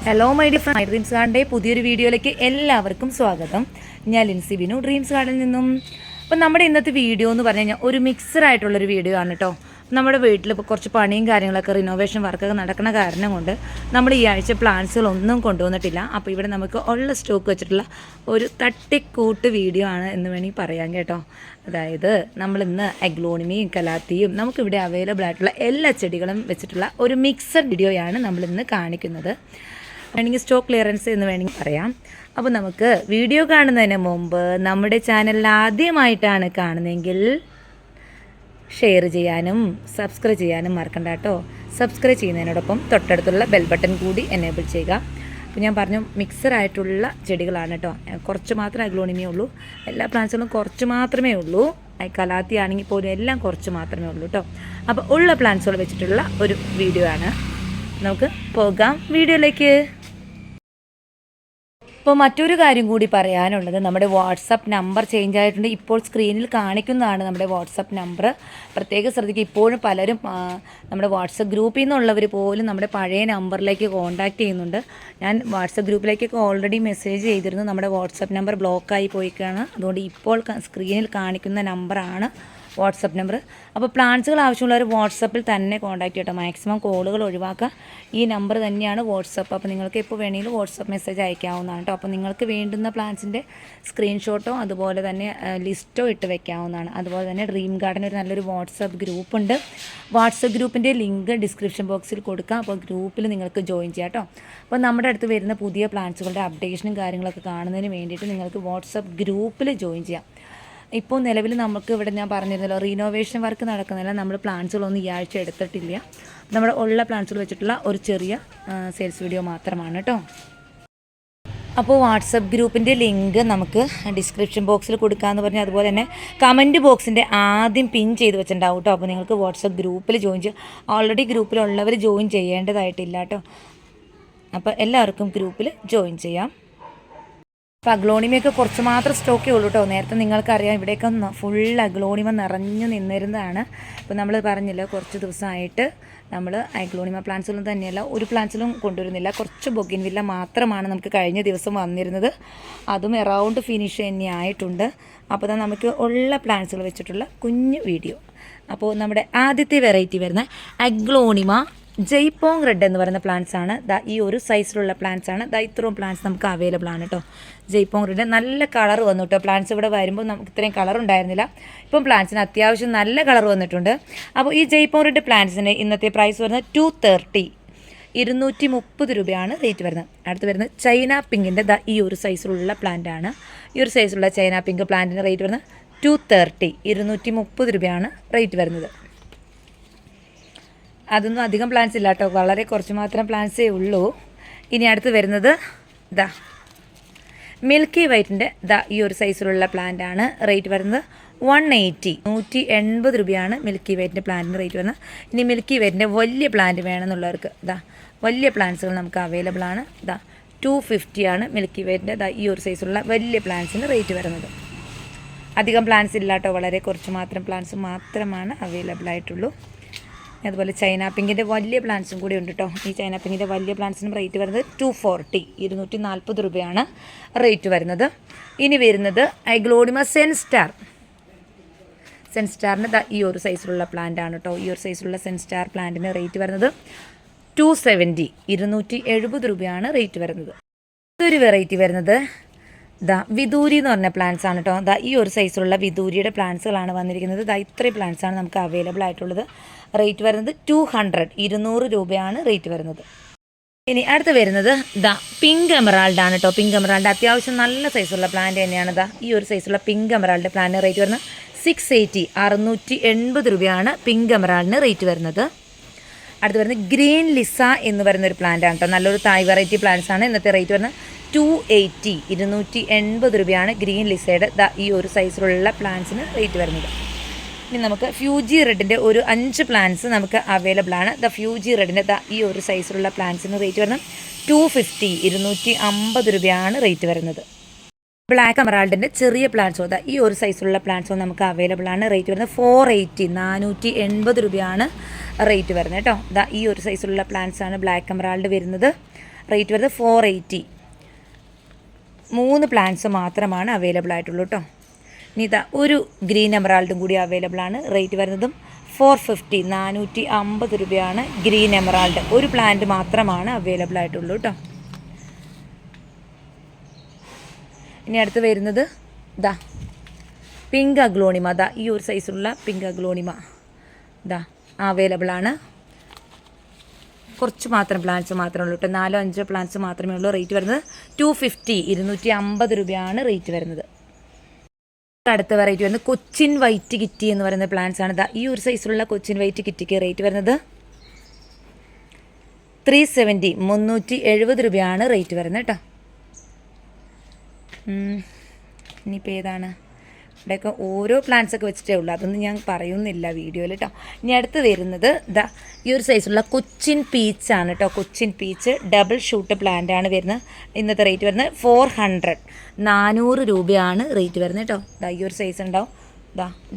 Hello my dear friend, dreams ഗാർഡൻ്റെ പുതിയൊരു വീഡിയോയിലേക്ക് എല്ലാവർക്കും സ്വാഗതം. ഞാൻ ലിൻസി ബിനു, ഡ്രീംസ് ഗാർഡനിൽ നിന്നും. അപ്പം നമ്മുടെ ഇന്നത്തെ വീഡിയോ എന്ന് പറഞ്ഞു കഴിഞ്ഞാൽ ഒരു മിക്സഡ് ആയിട്ടുള്ളൊരു വീഡിയോ ആണ് കേട്ടോ. നമ്മുടെ വീട്ടിൽ ഇപ്പോൾ കുറച്ച് പണിയും കാര്യങ്ങളൊക്കെ റിനോവേഷൻ വർക്കൊക്കെ നടക്കുന്ന കാരണം കൊണ്ട് നമ്മൾ ഈ ആഴ്ച പ്ലാന്റ്സുകളൊന്നും കൊണ്ടുവന്നിട്ടില്ല. അപ്പോൾ ഇവിടെ നമുക്ക് ഉള്ള സ്റ്റോക്ക് വെച്ചിട്ടുള്ള ഒരു തട്ടിക്കൂട്ട് വീഡിയോ ആണ് എന്ന് വേണമെങ്കിൽ പറയാം കേട്ടോ. അതായത് നമ്മളിന്ന് അഗ്ലോണിമയും കലാത്തിയും നമുക്കിവിടെ അവൈലബിൾ ആയിട്ടുള്ള എല്ലാ ചെടികളും വെച്ചിട്ടുള്ള ഒരു മിക്സഡ് വീഡിയോയാണ് നമ്മളിന്ന് കാണിക്കുന്നത്. വേണമെങ്കിൽ സ്റ്റോക്ക് ക്ലിയറൻസ് എന്ന് വേണമെങ്കിൽ പറയാം. അപ്പോൾ നമുക്ക് വീഡിയോ കാണുന്നതിന് മുമ്പ് നമ്മുടെ ചാനൽ ആദ്യമായിട്ടാണ് കാണുന്നതെങ്കിൽ ഷെയർ ചെയ്യാനും സബ്സ്ക്രൈബ് ചെയ്യാനും മറക്കണ്ട കേട്ടോ. സബ്സ്ക്രൈബ് ചെയ്യുന്നതിനോടൊപ്പം തൊട്ടടുത്തുള്ള ബെൽ ബട്ടൺ കൂടി എനേബിൾ ചെയ്യുക. അപ്പോൾ ഞാൻ പറഞ്ഞു മിക്സറായിട്ടുള്ള ചെടികളാണ് കേട്ടോ. കുറച്ച് മാത്രമേ അഗ്ലോണിമേ ഉള്ളൂ. എല്ലാ പ്ലാന്റ്സുകളും കുറച്ച് മാത്രമേ ഉള്ളൂ. കലാത്തി ആണെങ്കിൽ പോലും എല്ലാം കുറച്ച് മാത്രമേ ഉള്ളൂ കേട്ടോ. അപ്പോൾ ഉള്ള പ്ലാന്റ്സുകൾ വെച്ചിട്ടുള്ള ഒരു വീഡിയോ ആണ്. നമുക്ക് പോകാം വീഡിയോയിലേക്ക്. ഇപ്പോൾ മറ്റൊരു കാര്യം കൂടി പറയാനുള്ളത്, നമ്മുടെ വാട്സപ്പ് നമ്പർ ചേഞ്ച് ആയിട്ടുണ്ട്. ഇപ്പോൾ സ്ക്രീനിൽ കാണിക്കുന്നതാണ് നമ്മുടെ വാട്സപ്പ് നമ്പർ. പ്രത്യേകം ശ്രദ്ധിക്കുക. ഇപ്പോഴും പലരും നമ്മുടെ വാട്സപ്പ് ഗ്രൂപ്പിൽ നിന്നുള്ളവർ പോലും നമ്മുടെ പഴയ നമ്പറിലേക്ക് കോൺടാക്റ്റ് ചെയ്യുന്നുണ്ട്. ഞാൻ വാട്സപ്പ് ഗ്രൂപ്പിലേക്കൊക്കെ ഓൾറെഡി മെസ്സേജ് ചെയ്തിരുന്നു. നമ്മുടെ വാട്സപ്പ് നമ്പർ ബ്ലോക്കായി പോയിക്കാണ്. അതുകൊണ്ട് ഇപ്പോൾ സ്ക്രീനിൽ കാണിക്കുന്ന നമ്പറാണ് വാട്സപ്പ് നമ്പർ. അപ്പോൾ പ്ലാന്റ്സുകൾ ആവശ്യമുള്ളവർ വാട്സപ്പിൽ തന്നെ കോൺടാക്ട് ചെയ്യട്ടോ. മാക്സിമം കോളുകൾ ഒഴിവാക്കുക. ഈ നമ്പർ തന്നെയാണ് വാട്സപ്പ്. അപ്പോൾ നിങ്ങൾക്ക് എപ്പോൾ വേണമെങ്കിലും വാട്സപ്പ് മെസ്സേജ് അയക്കാവുന്നതാണ് കേട്ടോ. അപ്പോൾ നിങ്ങൾക്ക് വേണ്ടുന്ന പ്ലാന്റ്സിൻ്റെ സ്ക്രീൻഷോട്ടോ അതുപോലെ തന്നെ ലിസ്റ്റോ ഇട്ട് വെക്കാവുന്നതാണ്. അതുപോലെ തന്നെ ഡ്രീം ഗാർഡൻ ഒരു നല്ലൊരു വാട്സപ്പ് ഗ്രൂപ്പുണ്ട്. വാട്സപ്പ് ഗ്രൂപ്പിൻ്റെ ലിങ്ക് ഡിസ്ക്രിപ്ഷൻ ബോക്സിൽ കൊടുക്കാം. അപ്പോൾ ഗ്രൂപ്പിൽ നിങ്ങൾക്ക് ജോയിൻ ചെയ്യാം കേട്ടോ. അപ്പോൾ നമ്മുടെ അടുത്ത് വരുന്ന പുതിയ പ്ലാന്റ്സുകളുടെ അപ്ഡേഷനും കാര്യങ്ങളൊക്കെ കാണുന്നതിന് വേണ്ടിയിട്ട് നിങ്ങൾക്ക് വാട്സപ്പ് ഗ്രൂപ്പിൽ ജോയിൻ ചെയ്യാം. ഇപ്പോൾ നിലവിൽ നമുക്ക് ഇവിടെ ഞാൻ പറഞ്ഞിരുന്നല്ലോ, റീനോവേഷൻ വർക്ക് നടക്കുന്നില്ല. നമ്മൾ പ്ലാന്റ്സുകളൊന്നും ഈ ആഴ്ച എടുത്തിട്ടില്ല. നമ്മുടെ ഉള്ള പ്ലാന്റ്സുകൾ വെച്ചിട്ടുള്ള ഒരു ചെറിയ സെയിൽസ് വീഡിയോ മാത്രമാണ് കേട്ടോ. അപ്പോൾ വാട്സപ്പ് ഗ്രൂപ്പിൻ്റെ ലിങ്ക് നമുക്ക് ഡിസ്ക്രിപ്ഷൻ ബോക്സിൽ കൊടുക്കാമെന്ന് പറഞ്ഞാൽ, അതുപോലെ തന്നെ കമൻറ്റ് ബോക്സിൻ്റെ ആദ്യം പിൻ ചെയ്ത് വെച്ചിട്ടുണ്ടാവും കേട്ടോ. അപ്പോൾ നിങ്ങൾക്ക് വാട്സപ്പ് ഗ്രൂപ്പിൽ ജോയിൻ ചെയ്യാം. ഓൾറെഡി ഗ്രൂപ്പിലുള്ളവർ ജോയിൻ ചെയ്യേണ്ടതായിട്ടില്ല കേട്ടോ. അപ്പോൾ എല്ലാവർക്കും ഗ്രൂപ്പിൽ ജോയിൻ ചെയ്യാം. അപ്പോൾ അഗ്ലോണിമയൊക്കെ കുറച്ച് മാത്രം സ്റ്റോക്കേ ഉള്ളൂ കേട്ടോ. നേരത്തെ നിങ്ങൾക്കറിയാം ഇവിടെയൊക്കെ ഫുൾ അഗ്ലോണിമ നിറഞ്ഞു നിന്നിരുന്നതാണ്. ഇപ്പോൾ നമ്മൾ പറഞ്ഞില്ല, കുറച്ച് ദിവസമായിട്ട് നമ്മൾ അഗ്ലോണിമ പ്ലാന്റ്സുകളും തന്നെയല്ല ഒരു പ്ലാന്റ്സിലും കൊണ്ടുവരുന്നില്ല. കുറച്ച് ബൊഗിൻവില്ല മാത്രമാണ് നമുക്ക് കഴിഞ്ഞ ദിവസം വന്നിരുന്നത്. അതും എറൗണ്ട് ഫിനിഷ് തന്നെ ആയിട്ടുണ്ട്. അപ്പോൾ നമുക്ക് ഉള്ള പ്ലാന്റ്സുകൾ വെച്ചിട്ടുള്ള കുഞ്ഞു വീഡിയോ. അപ്പോൾ നമ്മുടെ ആദ്യത്തെ വെറൈറ്റി വരുന്ന അഗ്ലോണിമ ജയ്പോങ് റെഡ് എന്ന് പറയുന്ന പ്ലാന്റ്സ് ആണ്. ഈ ഒരു സൈസിലുള്ള പ്ലാന്റ്സ് ആണ്. ഇത്രയും പ്ലാന്റ്സ് നമുക്ക് അവൈലബിൾ ആണ് കേട്ടോ. ജയ്പോങ് റെഡ് നല്ല കളർ വന്നു കേട്ടോ. പ്ലാന്റ്സ് ഇവിടെ വരുമ്പോൾ നമുക്ക് ഇത്രയും കളർ ഉണ്ടായിരുന്നില്ല. ഇപ്പം പ്ലാന്റ്സിന് അത്യാവശ്യം നല്ല കളർ വന്നിട്ടുണ്ട്. അപ്പോൾ ഈ ജയ്പോങ് റെഡ് പ്ലാന്റ്സിന് ഇന്നത്തെ പ്രൈസ് വരുന്നത് 230, 230 രൂപയാണ് റേറ്റ് വരുന്നത്. അടുത്ത് വരുന്നത് ചൈന പിങ്കിൻ്റെ ഈ ഒരു സൈസിലുള്ള പ്ലാന്റ് ആണ്. ഈ ഒരു സൈസിലുള്ള ചൈന പിങ്ക് പ്ലാന്റിൻ്റെ റേറ്റ് വരുന്നത് 230, 230 രൂപയാണ് റേറ്റ് വരുന്നത്. അതൊന്നും അധികം പ്ലാന്റ്സ് ഇല്ല കേട്ടോ. വളരെ കുറച്ച് മാത്രം പ്ലാന്റ്സേ ഉള്ളൂ. ഇനി അടുത്ത് വരുന്നത് മിൽക്കി വൈറ്റിൻ്റെ ഈ ഒരു സൈസിലുള്ള പ്ലാന്റ് ആണ്. റേറ്റ് വരുന്നത് 180, 180 രൂപയാണ് മിൽക്കി വൈറ്റിൻ്റെ പ്ലാന്റിന് റേറ്റ് വരുന്നത്. ഇനി മിൽക്കി വൈറ്റിൻ്റെ വലിയ പ്ലാന്റ് വേണമെന്നുള്ളവർക്ക് വലിയ പ്ലാന്റ്സുകൾ നമുക്ക് അവൈലബിൾ ആണ്. 250 ആണ് മിൽക്കി വൈറ്റിൻ്റെ ഈ ഒരു സൈസിലുള്ള വലിയ പ്ലാന്റ്സിന് റേറ്റ് വരുന്നത്. അധികം പ്ലാന്റ്സ് ഇല്ല കേട്ടോ. വളരെ കുറച്ച് മാത്രം പ്ലാന്റ്സ് മാത്രമാണ് അവൈലബിൾ ആയിട്ടുള്ളൂ. അതുപോലെ ചൈന പിങ്കിൻ്റെ വലിയ പ്ലാന്റ്സും കൂടി ഉണ്ട് കേട്ടോ. ഈ ചൈന പിങ്കിൻ്റെ വലിയ പ്ലാന്റ്സിനും റേറ്റ് വരുന്നത് 240, 240 രൂപയാണ് റേറ്റ് വരുന്നത്. ഇനി വരുന്നത് അഗ്ലോണിമ സെൻസ്റ്റാറിൻ്റെ ഈ ഒരു സൈസിലുള്ള പ്ലാന്റ് ആണ് കേട്ടോ. ഈ ഒരു സൈസിലുള്ള സെൻസ്റ്റാർ പ്ലാന്റിന് റേറ്റ് വരുന്നത് 270, 270 രൂപയാണ് റേറ്റ് വരുന്നത്. ഇതൊരു വെറൈറ്റി വരുന്നത് വിദൂരി എന്ന് പറഞ്ഞ പ്ലാന്റ്സ് ആണ് കേട്ടോ. ഈ ഒരു സൈസിലുള്ള വിദൂരിയുടെ പ്ലാന്റ്സുകളാണ് വന്നിരിക്കുന്നത്. ഇത്രയും പ്ലാന്റ്സ് ആണ് നമുക്ക് അവൈലബിൾ ആയിട്ടുള്ളത്. റേറ്റ് വരുന്നത് 200, 200 രൂപയാണ് റേറ്റ് വരുന്നത്. ഇനി അടുത്ത് വരുന്നത് പിങ്ക് എമറാൾഡ് ആണ് കേട്ടോ. പിങ്ക് എമറാൾഡ് അത്യാവശ്യം നല്ല സൈസുള്ള പ്ലാന്റ് തന്നെയാണ്. ഈ ഒരു സൈസുള്ള പിങ്ക് എമറാൾഡ് പ്ലാന്റിന് റേറ്റ് വരുന്നത് 680, 680 രൂപയാണ് പിങ്ക് എമറാൾഡിന് റേറ്റ് വരുന്നത്. അടുത്ത് വരുന്നത് ഗ്രീൻ ലിസ എന്ന് പറയുന്നൊരു പ്ലാന്റ് ആണ് കേട്ടോ. നല്ലൊരു തായ് വെറൈറ്റി പ്ലാന്റ്സ് ആണ്. ഇന്നത്തെ റേറ്റ് വരുന്നത് 280, 280 രൂപയാണ് ഗ്രീൻ ലിസയുടെ ഈ ഒരു സൈസിലുള്ള പ്ലാന്റ്സിന് റേറ്റ് വരുന്നത്. ഇനി നമുക്ക് ഫ്യൂജി റെഡിൻ്റെ ഒരു 5 പ്ലാന്റ്സ് നമുക്ക് അവൈലബിൾ ആണ്. ഫ്യൂജി റെഡിൻ്റെ ഈ ഒരു സൈസിലുള്ള പ്ലാന്റ്സിന് റേറ്റ് വരുന്നത് 250, 250 രൂപയാണ് റേറ്റ് വരുന്നത്. ബ്ലാക്ക് എമറാൾഡിൻ്റെ ചെറിയ പ്ലാന്റ്സോ ഈ ഒരു സൈസിലുള്ള പ്ലാന്റ്സോ നമുക്ക് അവൈലബിൾ ആണ്. റേറ്റ് വരുന്നത് 480, 480 രൂപയാണ് റേറ്റ് വരുന്നത് കേട്ടോ. ഈ ഒരു സൈസിലുള്ള പ്ലാന്റ്സ് ആണ് ബ്ലാക്ക് എമറാൾഡ് വരുന്നത്. റേറ്റ് വരുന്നത് 480. 3 പ്ലാന്റ്സ് മാത്രമാണ് അവൈലബിൾ ആയിട്ടുള്ളൂ കേട്ടോ. ഇനി ഇതാ ഒരു ഗ്രീൻ എമറാൾഡും കൂടി അവൈലബിൾ ആണ്. റേറ്റ് വരുന്നതും 450, 450 രൂപയാണ് ഗ്രീൻ എമറാൾഡ്. ഒരു പ്ലാന്റ് മാത്രമാണ് അവൈലബിൾ ആയിട്ടുള്ളൂ കേട്ടോ. ഇനി അടുത്ത് വരുന്നത് ഇതാ പിങ്ക് അഗ്ലോണിമ. ദാ ഈ ഒരു സൈസുള്ള പിങ്ക് അഗ്ലോണിമ ഇതാ അവൈലബിൾ ആണ്. കുറച്ച് മാത്രം പ്ലാന്റ്സ് മാത്രമേ ഉള്ളൂ കേട്ടോ. 4-5 പ്ലാന്റ്സ് മാത്രമേ ഉള്ളൂ. റേറ്റ് വരുന്നത് 250, 250 രൂപയാണ് റേറ്റ് വരുന്നത്. അടുത്ത വെറൈറ്റി വരുന്നത് കൊച്ചിൻ വൈറ്റ് കിറ്റി എന്ന് പറയുന്ന പ്ലാന്റ്സ് ആണ്. ഈ ഒരു സൈസിലുള്ള കൊച്ചിൻ വൈറ്റ് കിറ്റിക്ക് റേറ്റ് വരുന്നത് 370, 370 രൂപയാണ് റേറ്റ് വരുന്നത് കേട്ടോ. ഇനിയിപ്പോൾ ഏതാണ്, ഇവിടെയൊക്കെ ഓരോ പ്ലാന്റ്സൊക്കെ വെച്ചിട്ടേ ഉള്ളൂ, അതൊന്നും ഞാൻ പറയുന്നില്ല വീഡിയോയിൽ കേട്ടോ. ഇനി അടുത്ത് വരുന്നത് ഈ ഒരു സൈസുള്ള കൊച്ചിൻ പീച്ചാണ് കേട്ടോ. Cochin peach double shoot plant ആണ് വരുന്നത്. ഇന്നത്തെ റേറ്റ് വരുന്നത് 400, 400 രൂപയാണ് റേറ്റ് വരുന്നത് കേട്ടോ. ഈ ഒരു സൈസ് ഉണ്ടാവും.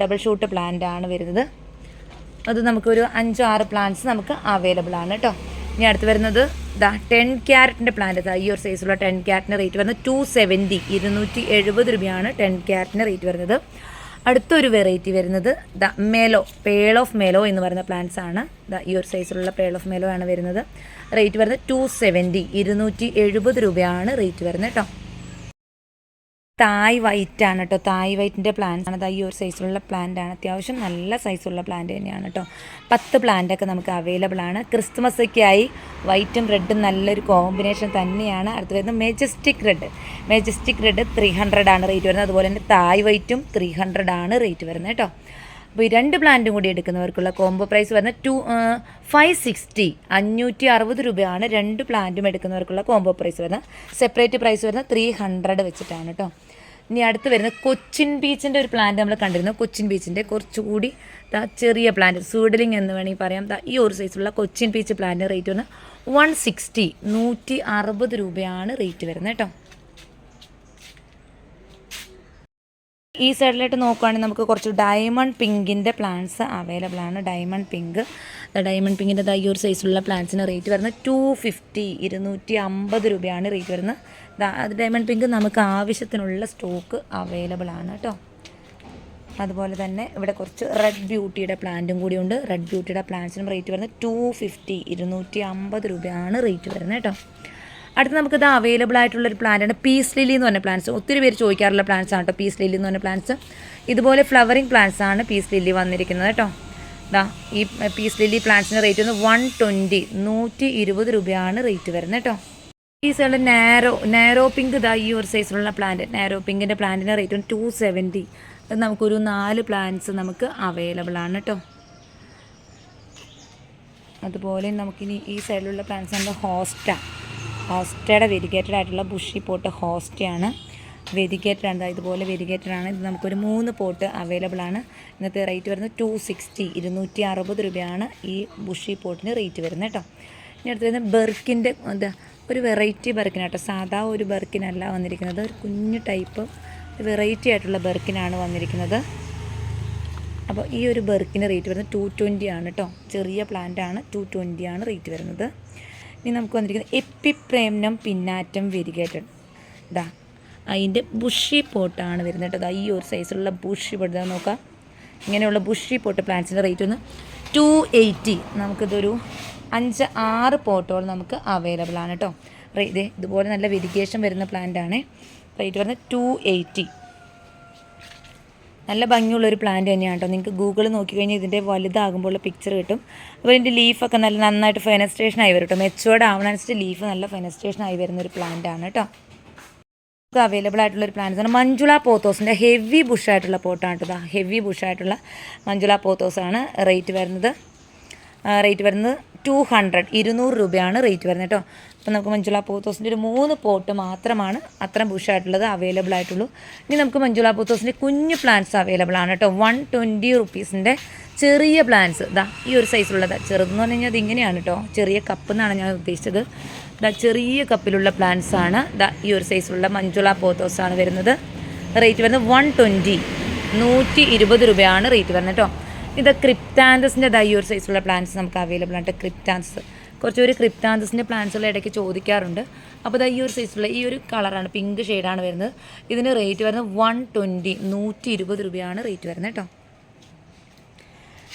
ഡബിൾ ഷൂട്ട് പ്ലാന്റ് ആണ് വരുന്നത്. അത് നമുക്കൊരു 5-6 പ്ലാന്റ്സ് നമുക്ക് അവൈലബിൾ ആണ് കേട്ടോ. ഇനി അടുത്ത് വരുന്നത് 10 ക്യാരറ്റിൻ്റെ പ്ലാന്റ്. ഈ ഒരു സൈസുള്ള 10 ക്യാരറ്റിൻ്റെ റേറ്റ് വരുന്നത് 270, 270 രൂപയാണ് 10 ക്യാരറ്റിൻ്റെ റേറ്റ് വരുന്നത്. അടുത്തൊരു വെറൈറ്റി വരുന്നത് മെലോ, പേൾ ഓഫ് മെലോ എന്ന് പറയുന്ന പ്ലാന്റ്സ് ആണ്. ഈ ഒരു സൈസിലുള്ള പേൾ ഓഫ് മെലോ ആണ് വരുന്നത്. റേറ്റ് വരുന്നത് 270, 270 രൂപയാണ് റേറ്റ് വരുന്നത് കേട്ടോ. തായ് വൈറ്റ് ആണ് കേട്ടോ. തായ് വൈറ്റിൻ്റെ പ്ലാന്റ്സ് ആണ്. ഈ ഒരു സൈസിലുള്ള പ്ലാന്റ് ആണ്. അത്യാവശ്യം നല്ല സൈസുള്ള പ്ലാന്റ് തന്നെയാണ് കേട്ടോ. 10 പ്ലാന്റൊക്കെ നമുക്ക് അവൈലബിൾ ആണ്. ക്രിസ്മസൊക്കെയായി വൈറ്റും റെഡും നല്ലൊരു കോമ്പിനേഷൻ തന്നെയാണ്. അടുത്ത് വരുന്നത് മെജസ്റ്റിക് റെഡ്. മെജസ്റ്റിക് റെഡ് 300 ആണ് റേറ്റ് വരുന്നത്. അതുപോലെ തന്നെ തായ് വൈറ്റും 300 ആണ് റേറ്റ് വരുന്നത് കേട്ടോ. അപ്പോൾ ഈ 2 പ്ലാന്റും കൂടി എടുക്കുന്നവർക്കുള്ള കോംബോ പ്രൈസ് വരുന്നത് 560, 560 രൂപയാണ് 2 പ്ലാന്റും എടുക്കുന്നവർക്കുള്ള കോംബോ പ്രൈസ് വരുന്നത്. സെപ്പറേറ്റ് പ്രൈസ് വരുന്നത് 300 വെച്ചിട്ടാണ് കേട്ടോ. ഇനി അടുത്ത് വരുന്നത് കൊച്ചിൻ ബീച്ചിൻ്റെ ഒരു പ്ലാന്റ് നമ്മൾ കണ്ടിരുന്നു. കൊച്ചിൻ ബീച്ചിൻ്റെ കുറച്ചുകൂടി ചെറിയ പ്ലാന്റ്, സീഡ്ലിംഗ് എന്ന് വേണമെങ്കിൽ പറയാം. ഈ ഒരു സൈസുള്ള കൊച്ചിൻ ബീച്ച് പ്ലാന്റ് റേറ്റ് വരുന്നത് 160, 160 രൂപയാണ് റേറ്റ് വരുന്നത് കേട്ടോ. ഈ സൈഡിലായിട്ട് നോക്കുകയാണെങ്കിൽ നമുക്ക് കുറച്ച് ഡയമണ്ട് പിങ്കിൻ്റെ പ്ലാന്റ്സ് അവൈലബിൾ ആണ്. ഡയമണ്ട് പിങ്കിൻ്റെ ഈ ഒരു സൈസിലുള്ള പ്ലാന്റ്സിന് റേറ്റ് വരുന്നത് 250, 250 രൂപയാണ് റേറ്റ് വരുന്നത്. അത് ഡയമണ്ട് പിങ്ക് നമുക്ക് ആവശ്യത്തിനുള്ള സ്റ്റോക്ക് അവൈലബിൾ ആണ് കേട്ടോ. അതുപോലെ തന്നെ ഇവിടെ കുറച്ച് റെഡ് ബ്യൂട്ടിയുടെ പ്ലാന്റും കൂടിയുണ്ട്. റെഡ് ബ്യൂട്ടിയുടെ പ്ലാന്റ്സിനും റേറ്റ് വരുന്നത് 250, 250 രൂപയാണ് റേറ്റ് വരുന്നത് കേട്ടോ. അടുത്ത് നമുക്കിത് അവൈലബിൾ ആയിട്ടുള്ളൊരു പ്ലാന്റാണ് പീസ് ലില്ലി എന്ന് പറഞ്ഞ പ്ലാന്റ്സ്. ഒത്തിരി പേര് ചോദിക്കാറുള്ള പ്ലാന്റ്സ് ആണ് കേട്ടോ പീസ് ലില്ലി എന്ന് പറഞ്ഞ പ്ലാന്റ്സ്. ഇതുപോലെ ഫ്ലവറിങ് പ്ലാന്റ്സ് ആണ് പീസ് ലില്ലി വന്നിരിക്കുന്നത് കേട്ടോ. ഈ പീസ് ലില്ലി പ്ലാന്റ്സിന് റേറ്റ് വന്ന് 120, 120 രൂപയാണ് റേറ്റ് വരുന്നത് കേട്ടോ. ഈ സൈഡിൽ നാരോ പിങ്ക് ഈ ഒരു സൈസിലുള്ള പ്ലാന്റ്, നാരോ പിങ്കിൻ്റെ പ്ലാന്റിന് റേറ്റ് വന്ന് 270. അത് നമുക്കൊരു 4 പ്ലാന്റ്സ് നമുക്ക് അവൈലബിൾ ആണ് കേട്ടോ. അതുപോലെ നമുക്കിനി ഈ സൈഡിലുള്ള പ്ലാന്റ്സ് ആണ് ഹോസ്റ്റയുടെ വെരിഗേറ്റഡ് ആയിട്ടുള്ള ബുഷി പോട്ട് ഹോസ്റ്റയാണ്. വെരിഗേറ്റഡ് ആണ്. ഇതുപോലെ വെരിഗേറ്റഡ് ആണ്. ഇത് നമുക്കൊരു 3 പോട്ട് അവൈലബിൾ ആണ്. ഇന്നത്തെ റേറ്റ് വരുന്നത് 260, 260 രൂപയാണ് ഈ ബുഷി പോട്ടിന് റേറ്റ് വരുന്നത് കേട്ടോ. ഇനി അടുത്ത് വരുന്നത് ബെർക്കിൻ്റെ ഒരു വെറൈറ്റി ബെർക്കിനാട്ടോ. സാധാ ഒരു ബെർക്കിനല്ല വന്നിരിക്കുന്നത്. ഒരു കുഞ്ഞു ടൈപ്പ് വെറൈറ്റി ആയിട്ടുള്ള ബെർക്കിനാണ് വന്നിരിക്കുന്നത്. അപ്പോൾ ഈ ഒരു ബെർക്കിന് റേറ്റ് വരുന്നത് 220 ആണ് കേട്ടോ. ചെറിയ പ്ലാന്റ് ആണ്. 220 ആണ് റേറ്റ് വരുന്നത്. ഇനി നമുക്ക് വന്നിരിക്കുന്നത് എപ്പിപ്രേംനം പിന്നാറ്റം വെരിഗേറ്റഡ്. അതിൻ്റെ ബുഷി പോട്ടാണ് വരുന്നത് കേട്ടോ. ഈ ഒരു സൈസിലുള്ള ബുഷി പോട്ട് നോക്കാം. ഇങ്ങനെയുള്ള ബുഷി പോട്ട് പ്ലാന്റ്സിൻ്റെ റേറ്റ് ഒന്ന് 280. നമുക്കിതൊരു 5-6 പോട്ടുകൾ നമുക്ക് അവൈലബിൾ ആണ് കേട്ടോ. ഇതുപോലെ നല്ല വെരിഗേഷൻ വരുന്ന പ്ലാന്റാണ്. റേറ്റ് വരുന്നത് 280. നല്ല ഭംഗിയുള്ളൊരു പ്ലാന്റ് തന്നെയാണ് കേട്ടോ. നിങ്ങൾക്ക് ഗൂഗിളിൽ നോക്കിക്കഴിഞ്ഞാൽ ഇതിൻ്റെ വലുതാകുമ്പോൾ പിക്ചർ കിട്ടും. അപ്പോൾ ഇതിൻ്റെ ലീഫൊക്കെ നന്നായിട്ട് ഫെനസ്ട്രേഷൻ ആയി വരും കേട്ടോ. മെച്ചുവേർഡ് ആവണനുസരിച്ച് ലീഫ് നല്ല ഫെനസ്ട്രേഷൻ ആയി വരുന്നൊരു പ്ലാന്റ് ആണ് കേട്ടോ. നമുക്ക് അവൈലബിൾ ആയിട്ടുള്ളൊരു പ്ലാന്റ്സ് ആണ് മഞ്ജുള പോത്തോസിൻ്റെ ഹെവി ബുഷായിട്ടുള്ള പോട്ടാണ് കേട്ടോ. ഹെവി ബുഷായിട്ടുള്ള മഞ്ജുള പോത്തോസാണ് റേറ്റ് വരുന്നത്. 200, 200 രൂപയാണ് റേറ്റ് വരുന്നത് കേട്ടോ. അപ്പോൾ നമുക്ക് മഞ്ജുള പോത്തോസിൻ്റെ ഒരു 3 പോട്ട് മാത്രമാണ് അത്ര ബുഷായിട്ടുള്ളത് അവൈലബിൾ ആയിട്ടുള്ളൂ. ഇനി നമുക്ക് മഞ്ജുള പോത്തോസിൻ്റെ കുഞ്ഞു പ്ലാന്റ്സ് അവൈലബിൾ ആണ് കേട്ടോ. 120 റുപ്പീസിൻ്റെ ചെറിയ പ്ലാന്റ്സ്. ഈ ഒരു സൈസിലുള്ളത്. ചെറുതെന്ന് പറഞ്ഞു കഴിഞ്ഞാൽ അതിങ്ങനെയാണ് കേട്ടോ. ചെറിയ കപ്പ് എന്നാണ് ഞാൻ ഉദ്ദേശിച്ചത്. ചെറിയ കപ്പിലുള്ള പ്ലാന്റ്സ് ആണ്. ഈ ഒരു സൈസിലുള്ള മഞ്ജുള പോത്തോസാണ് വരുന്നത്. റേറ്റ് വരുന്നത് 120, 120 രൂപയാണ് റേറ്റ് വരുന്നത് കേട്ടോ. ഇത് ക്രിപ്റ്റാന്തസിൻ്റെ ഈ ഒരു സൈസിലുള്ള പ്ലാന്റ്സ് നമുക്ക് അവൈലബിൾ ആണ്. കുറച്ചൊരു ക്രിപ്റ്റാന്തസിൻ്റെ പ്ലാന്റ്സുള്ള ഇടയ്ക്ക് ചോദിക്കാറുണ്ട്. അപ്പോൾ ഇതാ ഈ ഒരു സൈസുള്ള ഈ ഒരു കളറാണ്, പിങ്ക് ഷെയ്ഡാണ് വരുന്നത്. ഇതിന് റേറ്റ് വരുന്നത് 120, 120 രൂപയാണ് റേറ്റ് വരുന്നത് കേട്ടോ.